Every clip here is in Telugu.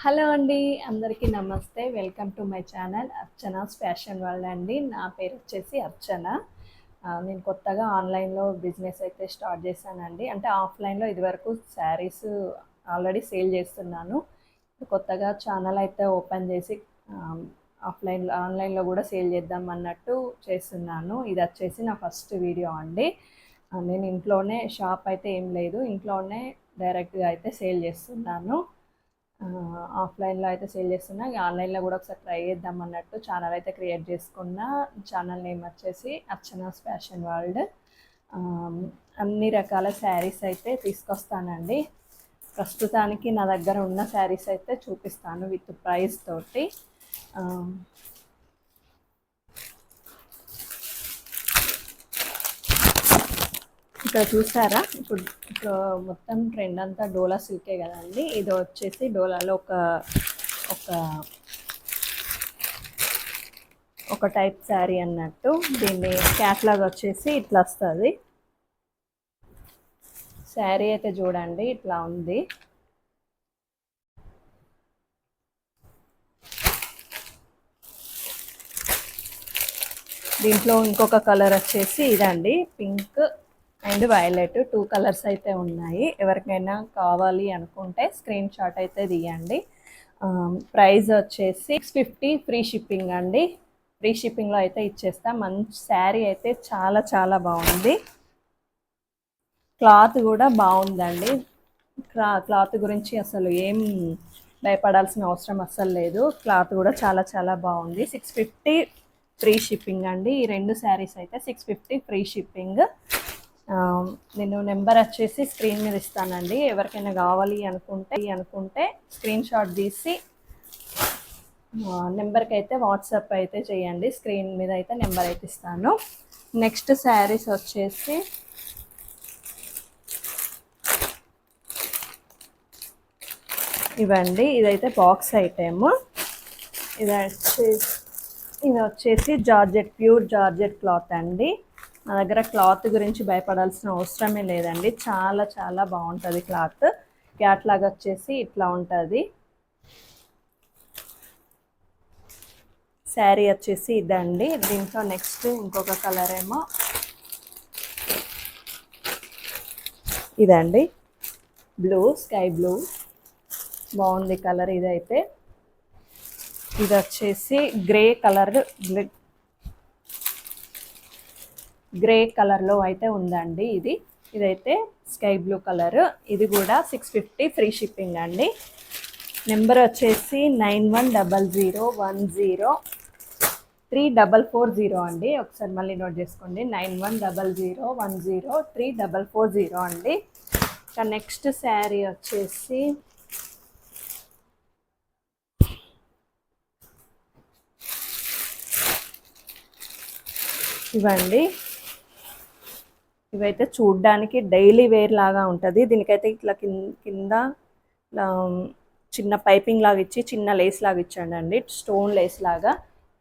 హలో అండి. అందరికీ నమస్తే. Welcome to my channel Archana's fashion world అండి. నా పేరు వచ్చేసి అర్చన. నేను కొత్తగా ఆన్‌లైన్‌లో బిజినెస్ అయితే స్టార్ట్ చేశానండి. అంటే ఆఫ్‌లైన్‌లో ఇదివరకు శారీస్ ఆల్రెడీ సేల్ చేస్తున్నాను. కొత్తగా ఛానల్ అయితే ఓపెన్ చేసి ఆన్‌లైన్‌లో కూడా సేల్ చేద్దాం అన్నట్టు చేస్తున్నాను. ఇది వచ్చేసి నా ఫస్ట్ వీడియో అండి. నేను ఇంట్లోనే షాప్ అయితే ఏం లేదు. ఇంట్లోనే డైరెక్ట్‌గా అయితే సేల్ చేస్తున్నాను. ఆఫ్లైన్లో అయితే సేల్ చేస్తున్నా. ఇక ఆన్లైన్లో కూడా ఒకసారి ట్రై చేద్దాం అన్నట్టు ఛానల్ అయితే క్రియేట్ చేసుకున్నా. ఛానల్ నేమ్ వచ్చేసి అర్చనాస్ ఫ్యాషన్ వరల్డ్. అన్ని రకాల శారీస్ అయితే తీసుకొస్తానండి. ప్రస్తుతానికి నా దగ్గర ఉన్న శారీస్ అయితే చూపిస్తాను విత్ ప్రైస్ తోటి. ఇక్కడ చూసారా, ఇప్పుడు మొత్తం ట్రెండ్ అంతా డోలా సిల్కే కదండి. ఇది వచ్చేసి డోలాలో ఒక ఒక టైప్ శారీ అన్నట్టు. దీన్ని క్యాట్లాగ్ వచ్చేసి ఇట్లా వస్తుంది. శారీ అయితే చూడండి ఇట్లా ఉంది. దీంట్లో ఇంకొక కలర్ వచ్చేసి ఇదండి, పింక్ అండ్ వైలెట్. 2 కలర్స్ అయితే ఉన్నాయి. ఎవరికైనా కావాలి అనుకుంటే స్క్రీన్ షాట్ అయితే తీయండి. ప్రైస్ వచ్చేసి 650 ఫ్రీ షిప్పింగ్ అండి. ఫ్రీ షిప్పింగ్లో అయితే ఇచ్చేస్తా. మంచి శారీ అయితే చాలా చాలా బాగుంది. క్లాత్ కూడా బాగుందండి. క్లాత్ గురించి అసలు ఏం భయపడాల్సిన అవసరం అస్సలు లేదు. క్లాత్ కూడా చాలా చాలా బాగుంది. 650 ఫ్రీ షిప్పింగ్ అండి. ఈ 2 శారీస్ అయితే 650 ఫ్రీ షిప్పింగ్. నేను నెంబర్ వచ్చేసి స్క్రీన్ మీద ఇస్తానండి. ఎవరికైనా కావాలి అనుకుంటే స్క్రీన్ షాట్ తీసి నెంబర్కి అయితే వాట్సాప్ అయితే చేయండి. స్క్రీన్ మీద అయితే నెంబర్ అయితే ఇస్తాను. నెక్స్ట్ శారీస్ వచ్చేసి ఇవండి. ఇదైతే బాక్స్ ఐటెమ్. ఇది వచ్చేసి జార్జెట్, ప్యూర్ జార్జెట్ క్లాత్ అండి. నా దగ్గర క్లాత్ గురించి భయపడాల్సిన అవసరమే లేదండి. చాలా చాలా బాగుంటుంది క్లాత్. క్యాట్లాగ్ వచ్చేసి ఇట్లా ఉంటుంది. శారీ వచ్చేసి ఇదండి. దీంట్లో నెక్స్ట్ ఇంకొక కలర్ ఏమో ఇదండి, బ్లూ, స్కై బ్లూ. బాగుంది కలర్ ఇదైతే. ఇది వచ్చేసి గ్రే కలర్లో అయితే ఉందండి. ఇదైతే స్కై బ్లూ కలర్. ఇది కూడా 650 ఫ్రీ షిప్పింగ్ అండి. నెంబర్ వచ్చేసి 9100103440 అండి. ఒకసారి మళ్ళీ నోట్ చేసుకోండి. 9100103440 అండి. ఇక నెక్స్ట్ శారీ వచ్చేసి ఇవండి. ఇవైతే చూడ్డానికి డైలీ వేర్ లాగా ఉంటుంది. దీనికైతే ఇట్లా కింద చిన్న పైపింగ్ లాగా ఇచ్చి చిన్న లేస్ లాగా ఇచ్చాడండి, స్టోన్ లేస్ లాగా.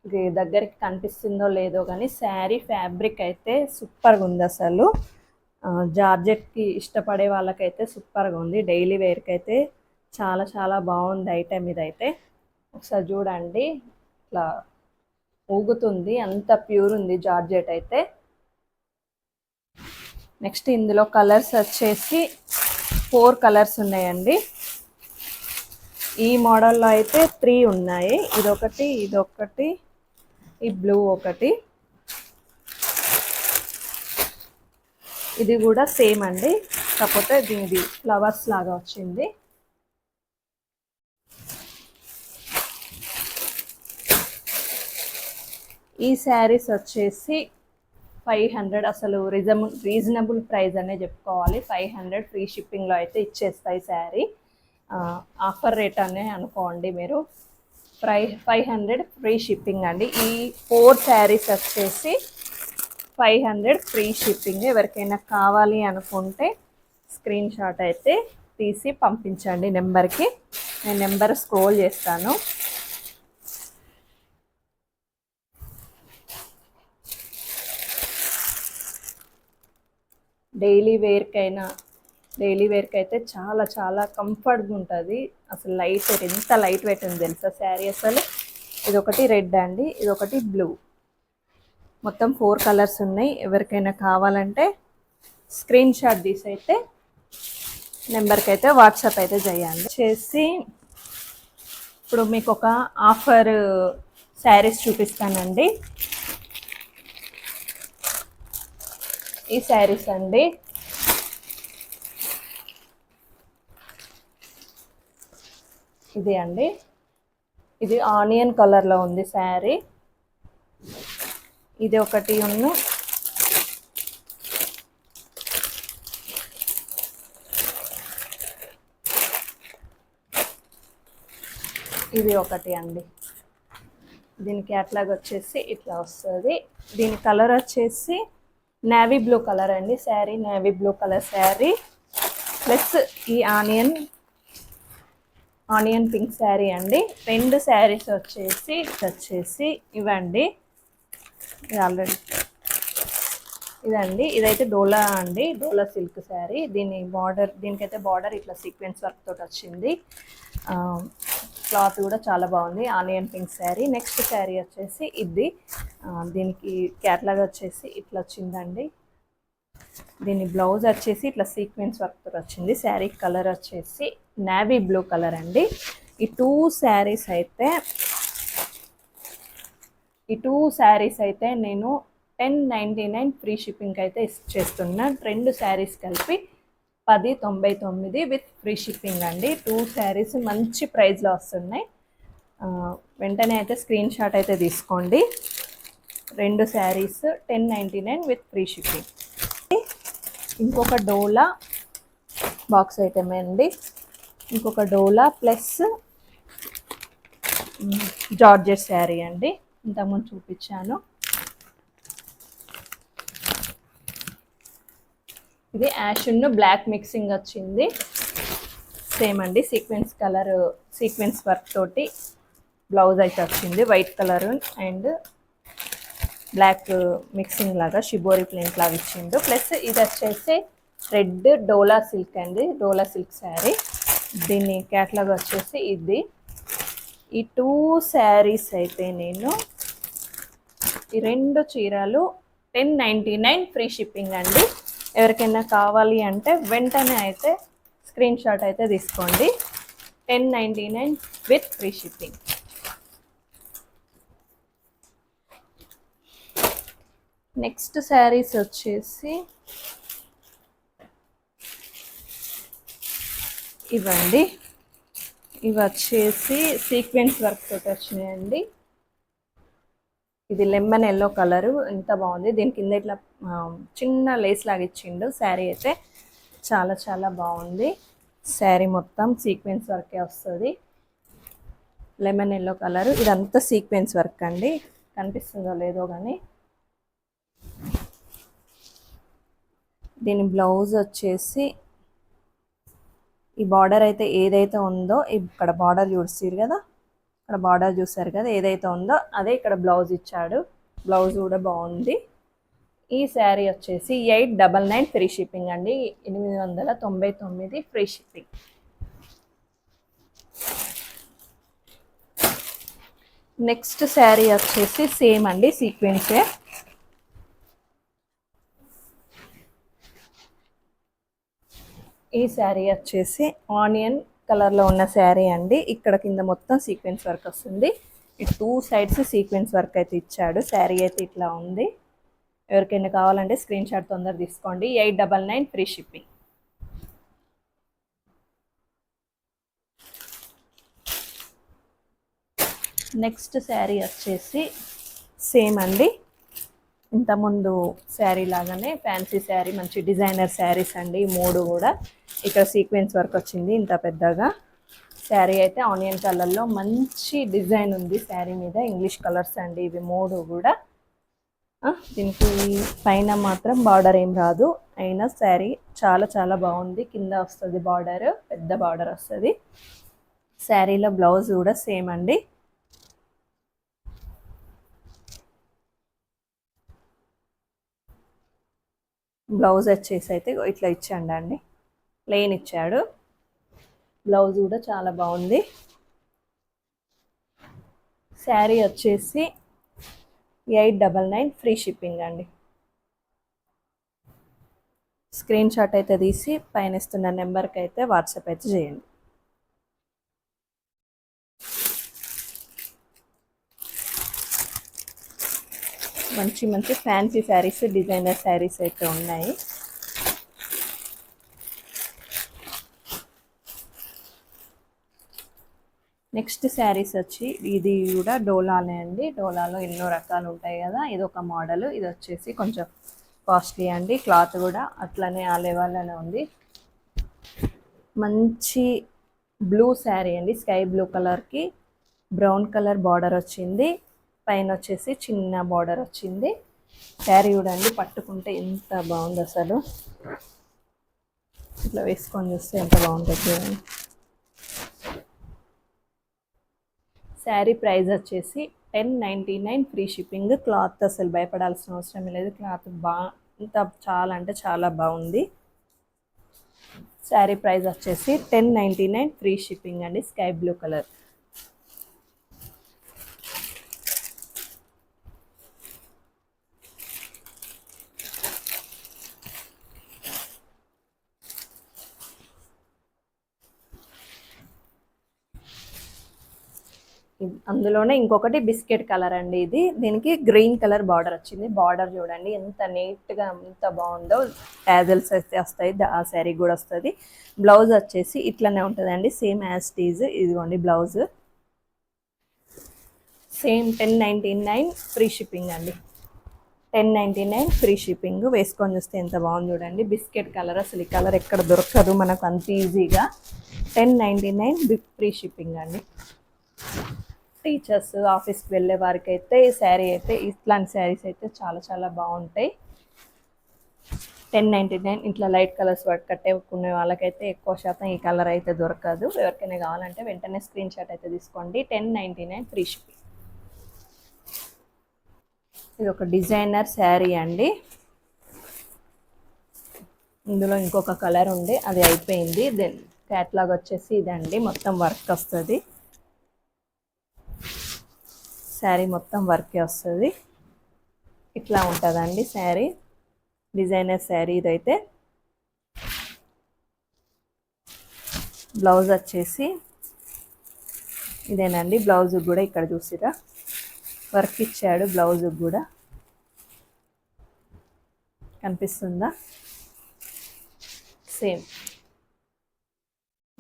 ఇది దగ్గరికి కనిపిస్తుందో లేదో కానీ శారీ ఫ్యాబ్రిక్ అయితే సూపర్గా ఉంది అసలు. జార్జెట్కి ఇష్టపడే వాళ్ళకైతే సూపర్గా ఉంది. డైలీ వేర్కి అయితే చాలా చాలా బాగుంది ఐటెం ఇదైతే. ఒకసారి చూడండి, ఇట్లా ఊగుతుంది, అంత ప్యూర్ ఉంది జార్జెట్ అయితే. నెక్స్ట్ ఇందులో కలర్స్ వచ్చేసి 4 కలర్స్ ఉన్నాయండి. ఈ మోడల్లో అయితే 3 ఉన్నాయి. ఇదొకటి, ఈ బ్లూ ఒకటి, ఇది కూడా సేమ్ అండి, కాకపోతే దీనిది ఫ్లవర్స్ లాగా వచ్చింది. ఈ శారీస్ వచ్చేసి 500. అసలు రీజనబుల్ ప్రైస్ అనే చెప్పుకోవాలి. 500 ఫ్రీ షిప్పింగ్లో అయితే ఇచ్చేస్తాయి శారీ. ఆఫర్ రేట్ అనే అనుకోండి మీరు. 500 ఫ్రీ షిప్పింగ్ అండి. ఈ 4 శారీస్ వచ్చేసి 500 ఫ్రీ షిప్పింగ్. ఎవరికైనా కావాలి అనుకుంటే స్క్రీన్ షాట్ అయితే తీసి పంపించండి నెంబర్కి. నేను నెంబర్ స్క్రోల్ చేస్తాను. డైలీ వేర్కైనా డైలీ వేర్కి అయితే చాలా చాలా కంఫర్ట్గా ఉంటుంది. అసలు లైట్ వెయిట్, ఎంత లైట్ వెయిట్ ఉంది తెలుసా శారీ అసలు. ఇదొకటి రెడ్ అండి, ఇదొకటి బ్లూ, మొత్తం 4 కలర్స్ ఉన్నాయి. ఎవరికైనా కావాలంటే స్క్రీన్ షాట్ తీసి అయితే నెంబర్కి అయితే వాట్సాప్ అయితే చేయండి. చేసి ఇప్పుడు మీకు ఒక ఆఫర్ శారీస్ చూపిస్తానండి. ఈ శారీస్ అండి, ఇది అండి, ఇది ఆనియన్ కలర్లో ఉంది శారీ. ఇది ఒకటి ఇది ఒకటి అండి. దీని క్యాట్లాగ్ వచ్చేసి ఇట్లా వస్తుంది. దీని కలర్ వచ్చేసి నేవీ బ్లూ కలర్ అండి. Sari navy blue colour sari plus ఈ ఆనియన్ పింక్ శారీ అండి. 2 శారీస్ వచ్చేసి ఇవండి. ఇది ఆల్రెడీ ఇదండి, ఇదైతే డోలా అండి, డోలా సిల్క్ శారీ. దీనికైతే బార్డర్ ఇట్లా సీక్వెన్స్ వర్క్ తోటి వచ్చింది. క్లాత్ కూడా చాలా బాగుంది. Onion pink sari. Next sari వచ్చేసి ఇది, దీనికి క్యాట్లాగ్ వచ్చేసి ఇట్లా వచ్చిందండి. దీని బ్లౌజ్ వచ్చేసి ఇట్లా సీక్వెన్స్ వర్క్ తోటి వచ్చింది. శారీ కలర్ వచ్చేసి నేవీ బ్లూ కలర్ అండి. ఈ టూ శారీస్ అయితే నేను 1099 ఫ్రీ షిప్పింగ్ అయితే చేస్తున్నా. 2 శారీస్ కలిపి 1099 విత్ ఫ్రీ షిప్పింగ్ అండి. 2 శారీస్ మంచి ప్రైస్లో వస్తున్నాయి. వెంటనే అయితే స్క్రీన్ షాట్ అయితే తీసుకోండి. 2 శారీస్ 1099 విత్ ఫ్రీ షిప్పింగ్. ఇంకొక డోలా బాక్స్ ఐటమ్ అండి, ఇంకొక డోలా ప్లస్ జార్జెట్ శారీ అండి. ఇంతకుముందు చూపించాను. ఇది యాష్ బ్లాక్ మిక్సింగ్ వచ్చింది. సేమ్ అండి, సీక్వెన్స్ వర్క్ తోటి బ్లౌజ్ అయితే వచ్చింది. White colour and black mixing లాగా షిబోరి ప్రింట్ లాగా ఇచ్చిండు. ప్లస్ ఇది వచ్చేసి రెడ్ డోలా సిల్క్ అండి, డోలా సిల్క్ శారీ. దీని క్యాట్లాగ్ వచ్చేసి ఇది. ఈ 2 శారీస్ అయితే నేను ఈ 2 చీరలు 1099 ఫ్రీ షిప్పింగ్ అండి. ఎవరికైనా కావాలి అంటే వెంటనే అయితే స్క్రీన్ షాట్ అయితే తీసుకోండి. 1099 with free shipping. Next saris వచ్చేసి ఇవండి. ఇవి వచ్చేసి సీక్వెన్స్ వర్క్ తోటి వచ్చినాయండి. ఇది లెమన్ ఎల్లో కలరు, ఎంత బాగుంది. దీని కింద ఇట్లా చిన్న లేస్ లాగా ఇచ్చిండు. శారీ అయితే చాలా చాలా బాగుంది. శారీ మొత్తం సీక్వెన్స్ వర్కే వస్తుంది. లెమన్ ఎల్లో కలరు, ఇదంతా సీక్వెన్స్ వర్క్ అండి. కనిపిస్తుందో లేదో కానీ దీని బ్లౌజ్ వచ్చేసి ఈ బార్డర్ అయితే ఏదైతే ఉందో, ఇక్కడ బార్డర్ చూస్తారు కదా, ఇక్కడ బార్డర్ చూసారు కదా, ఏదైతే ఉందో అదే ఇక్కడ బ్లౌజ్ ఇచ్చాడు. బ్లౌజ్ కూడా బాగుంది. ఈ శారీ వచ్చేసి 899 ఫ్రీ షిప్పింగ్ అండి. 899 ఫ్రీ షిప్పింగ్. నెక్స్ట్ శారీ వచ్చేసి సేమ్ అండి, సీక్వెన్సే. ఈ శారీ వచ్చేసి ఆనియన్ కలర్లో ఉన్న శారీ అండి. ఇక్కడ కింద మొత్తం సీక్వెన్స్ వర్క్ వస్తుంది. ఈ 2 సైడ్స్ సీక్వెన్స్ వర్క్ అయితే ఇచ్చాడు. శారీ అయితే ఇట్లా ఉంది. ఎవరికైనా కావాలంటే స్క్రీన్ షాట్ తొందర తీసుకోండి. 899 ఫ్రీ షిప్పింగ్. నెక్స్ట్ శారీ వచ్చేసి సేమ్ అండి, ఇంతకుముందు శారీ లాగానే ఫ్యాన్సీ శారీ, మంచి డిజైనర్ శారీస్ అండి. 3 కూడా ఇక్కడ సీక్వెన్స్ వర్క్ వచ్చింది ఇంత పెద్దగా. శారీ అయితే ఆనియన్ కలర్లో మంచి డిజైన్ ఉంది శారీ మీద. ఇంగ్లీష్ కలర్స్ అండి ఇవి 3 కూడా. దీనికి పైన మాత్రం బార్డర్ ఏం రాదు, అయినా శారీ చాలా చాలా బాగుంది. కింద వస్తుంది బార్డర్, పెద్ద బార్డర్ వస్తుంది. శారీలో బ్లౌజ్ కూడా సేమ్ అండి. బ్లౌజ్ వచ్చేసి అయితే ఇట్లా ఇచ్చండి. ప్లెయిన్ ఇచ్చాడు. బ్లౌజ్ కూడా చాలా బాగుంది. శారీ వచ్చేసి 899 ఫ్రీ షిప్పింగ్ అండి. స్క్రీన్ షాట్ అయితే తీసి పైన ఇస్తున్న నెంబర్కి అయితే వాట్సాప్ అయితే చేయండి. మంచి మంచి ఫ్యాన్సీ శారీస్, డిజైనర్ శారీస్ అయితే ఉన్నాయి. నెక్స్ట్ శారీస్ వచ్చి ఇది కూడా డోలానే అండి. డోలాలో ఎన్నో రకాలు ఉంటాయి కదా, ఇది ఒక మోడల్. ఇది వచ్చేసి కొంచెం కాస్ట్లీ అండి. క్లాత్ కూడా అట్లనే ఆ లెవెల్లోనే ఉంది. మంచి బ్లూ శారీ అండి. స్కై బ్లూ కలర్కి బ్రౌన్ కలర్ బార్డర్ వచ్చింది. పైన వచ్చేసి చిన్న బార్డర్ వచ్చింది. శారీ చూడండి, పట్టుకుంటే ఎంత బాగుంది అసలు. ఇట్లా వేసుకొని చూస్తే ఎంత బాగుంటుంది చూడండి. శారీ ప్రైస్ వచ్చేసి 1099 ఫ్రీ షిప్పింగ్. క్లాత్ అసలు భయపడాల్సిన అవసరం లేదు. క్లాత్ ఇంత చాలా అంటే చాలా బాగుంది. శారీ ప్రైస్ వచ్చేసి 1099 ఫ్రీ షిప్పింగ్ అండి. Sky blue colour. అందులోనే ఇంకొకటి బిస్కెట్ కలర్ అండి. ఇది దీనికి గ్రీన్ కలర్ బార్డర్ వచ్చింది. బార్డర్ చూడండి ఎంత నీట్గా ఎంత బాగుందో. టాజల్స్ అయితే వస్తాయి, ఆ శారీ కూడా వస్తుంది. బ్లౌజ్ వచ్చేసి ఇట్లనే ఉంటుందండి, సేమ్ యాజ్ టీజ్. ఇదిగోండి బ్లౌజ్. సేమ్ 1099 ఫ్రీ షిప్పింగ్ అండి. 1099 ఫ్రీ షిప్పింగ్. వేసుకొని చూస్తే ఎంత బాగుంది చూడండి. బిస్కెట్ కలర్, అసలు ఈ కలర్ ఎక్కడ దొరకదు మనకు అంత ఈజీగా. 1099 ఫ్రీ షిప్పింగ్ అండి. టీచర్స్, ఆఫీస్కి వెళ్ళే వారికి అయితే ఈ శారీ అయితే, ఇట్లాంటి శారీస్ అయితే చాలా చాలా బాగుంటాయి. 1099. ఇట్లా లైట్ కలర్స్ కట్టేకునే వాళ్ళకైతే ఎక్కువ శాతం ఈ కలర్ అయితే దొరకదు. ఎవరికైనా కావాలంటే వెంటనే స్క్రీన్ షాట్ అయితే తీసుకోండి. 1099 ఫ్రీ షిప్పింగ్. ఇది ఒక డిజైనర్ శారీ అండి. ఇందులో ఇంకొక కలర్ ఉండే, అది అయిపోయింది. దెన్ క్యాట్లాగ్ వచ్చేసి ఇదండి, మొత్తం వర్క్ వస్తుంది. శారీ మొత్తం వర్కే వస్తుంది. ఇట్లా ఉంటుందండి శారీ. డిజైనర్ శారీ ఇదైతే. బ్లౌజ్ వచ్చేసి ఇదేనండి. బ్లౌజ్ కూడా ఇక్కడ చూసిరా వర్క్ ఇచ్చాడు. బ్లౌజ్ కూడా కనిపిస్తుందా, సేమ్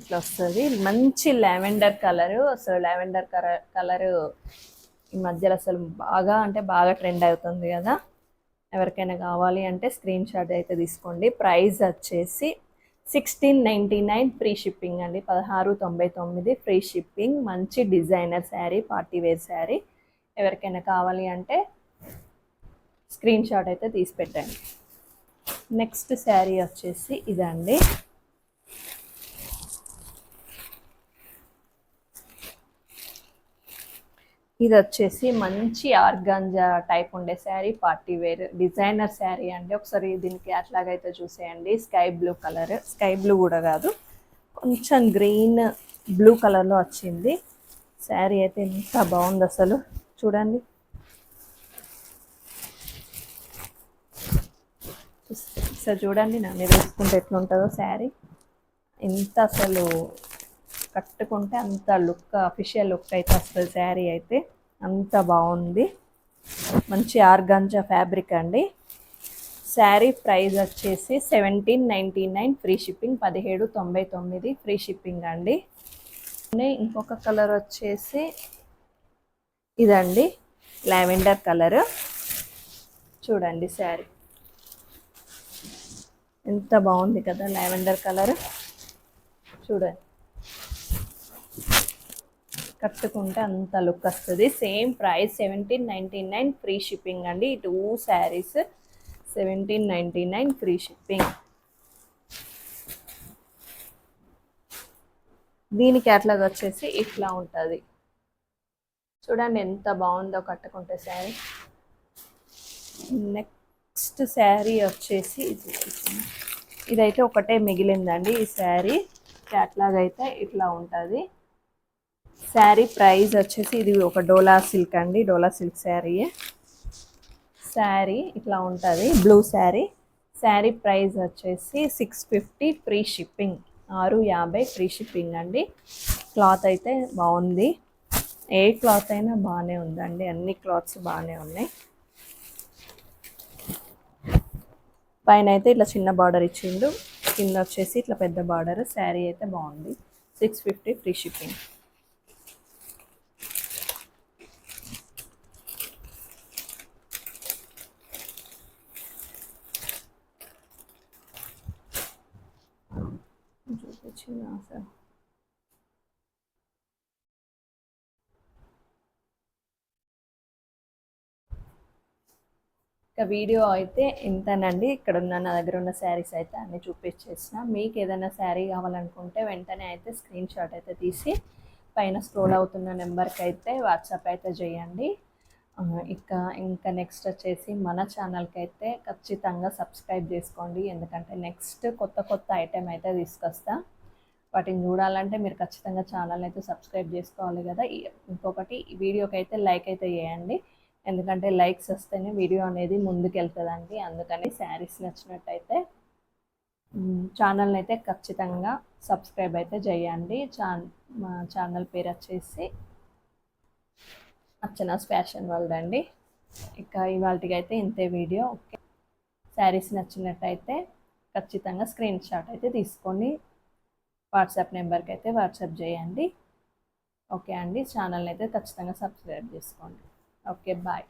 ఇట్లా వస్తుంది. మంచి లావెండర్ కలరు. అసలు లావెండర్ కలరు ఈ మధ్యలో అసలు బాగా అంటే బాగా ట్రెండ్ అవుతుంది కదా. ఎవరికైనా కావాలి అంటే స్క్రీన్ షాట్ అయితే తీసుకోండి. ప్రైస్ వచ్చేసి 1699 ఫ్రీ షిప్పింగ్ అండి. 1699 ఫ్రీ షిప్పింగ్. మంచి designer sari, party wear sari. ఎవరికైనా కావాలి అంటే స్క్రీన్ షాట్ అయితే తీసి పెట్టండి. నెక్స్ట్ శారీ వచ్చేసి ఇదండి. ఇది వచ్చేసి మంచి ఆర్గాంజా టైప్ ఉండే sari, party wear designer sari అండి. ఒకసారి దీనికి అట్లాగైతే చూసేయండి. Sky blue colour, sky blue కూడా కాదు, కొంచెం గ్రీన్ బ్లూ కలర్లో వచ్చింది. శారీ అయితే ఎంత బాగుంది అసలు చూడండి. సార్ చూడండి, నా మీద వేసుకుంటే ఎట్లుంటుందో శారీ. ఎంత అసలు కట్టుకుంటే అంత లుక్, అఫీషియల్ లుక్ అయితే వస్తుంది శారీ అయితే. అంత బాగుంది. మంచి ఆర్గాంజా ఫ్యాబ్రిక్ అండి. శారీ ప్రైస్ వచ్చేసి 1799 ఫ్రీ షిప్పింగ్. 1799 ఫ్రీ షిప్పింగ్ అండి. ఇంకొక కలర్ వచ్చేసి ఇదండి, లావెండర్ కలర్. చూడండి శారీ ఎంత బాగుంది కదా, లావెండర్ కలర్. చూడండి, కట్టుకుంటే అంత లుక్ వస్తుంది. సేమ్ ప్రైస్ 1799 ఫ్రీ షిప్పింగ్ అండి. 2 శారీస్ 1799 ఫ్రీ షిప్పింగ్. దీని క్యాట్లాగ్ వచ్చేసి ఇట్లా ఉంటుంది. చూడండి ఎంత బాగుందో కట్టుకుంటే శారీ. నెక్స్ట్ శారీ వచ్చేసి ఇదైతే ఒకటే మిగిలిందండి ఈ శారీ. క్యాట్లాగ్ అయితే ఇట్లా ఉంటుంది. శారీ ప్రైస్ వచ్చేసి ఇది ఒక డోలా సిల్క్ అండి, డోలా సిల్క్ శారీ. శారీ ఇట్లా ఉంటుంది, బ్లూ శారీ. శారీ ప్రైస్ వచ్చేసి 650 ఫ్రీ షిప్పింగ్, 650 ఫ్రీ షిప్పింగ్ అండి. క్లాత్ అయితే బాగుంది, ఏ క్లాత్ అయినా బాగానే ఉందండి, అన్ని క్లాత్స్ బాగానే ఉన్నాయి. పైన అయితే ఇట్లా చిన్న బార్డర్ ఇచ్చిండు, కింద వచ్చేసి ఇట్లా పెద్ద బార్డర్. శారీ అయితే బాగుంది, 650 ఫ్రీ షిప్పింగ్. చూపించింది సార్. ఇక వీడియో అయితే ఇంతనండి. ఇక్కడ ఉన్న నా దగ్గర ఉన్న శారీస్ అయితే అన్నీ చూపించేసిన. మీకు ఏదైనా శారీ కావాలనుకుంటే వెంటనే అయితే స్క్రీన్ షాట్ అయితే తీసి పైన స్క్రోల్ అవుతున్న నెంబర్కి అయితే వాట్సాప్ అయితే చేయండి. ఇంకా నెక్స్ట్ వచ్చేసి మన ఛానల్కి అయితే ఖచ్చితంగా సబ్స్క్రైబ్ చేసుకోండి, ఎందుకంటే నెక్స్ట్ కొత్త కొత్త ఐటెం అయితే తీసుకొస్తా. వాటిని చూడాలంటే మీరు ఖచ్చితంగా ఛానల్ అయితే సబ్స్క్రైబ్ చేసుకోవాలి కదా. ఇంకొకటి, ఈ వీడియోకి అయితే లైక్ అయితే చేయండి, ఎందుకంటే లైక్స్ వస్తేనే వీడియో అనేది ముందుకు వెళ్తుందండి. అందుకని శారీస్ నచ్చినట్టయితే ఛానల్ని అయితే ఖచ్చితంగా సబ్స్క్రైబ్ అయితే చేయండి. మా ఛానల్ పేరు వచ్చేసి అర్చనాస్ ఫ్యాషన్ వరల్డ్ అండి. ఇక ఇవాళకి అయితే ఇంతే వీడియో. ఓకే, శారీస్ నచ్చినట్టయితే ఖచ్చితంగా స్క్రీన్ షాట్ అయితే తీసుకొని వాట్సాప్ నెంబర్కి అయితే వాట్సాప్ చేయండి. ఓకే అండి, ఛానల్ని అయితే ఖచ్చితంగా సబ్స్క్రైబ్ చేసుకోండి. Okay, bye.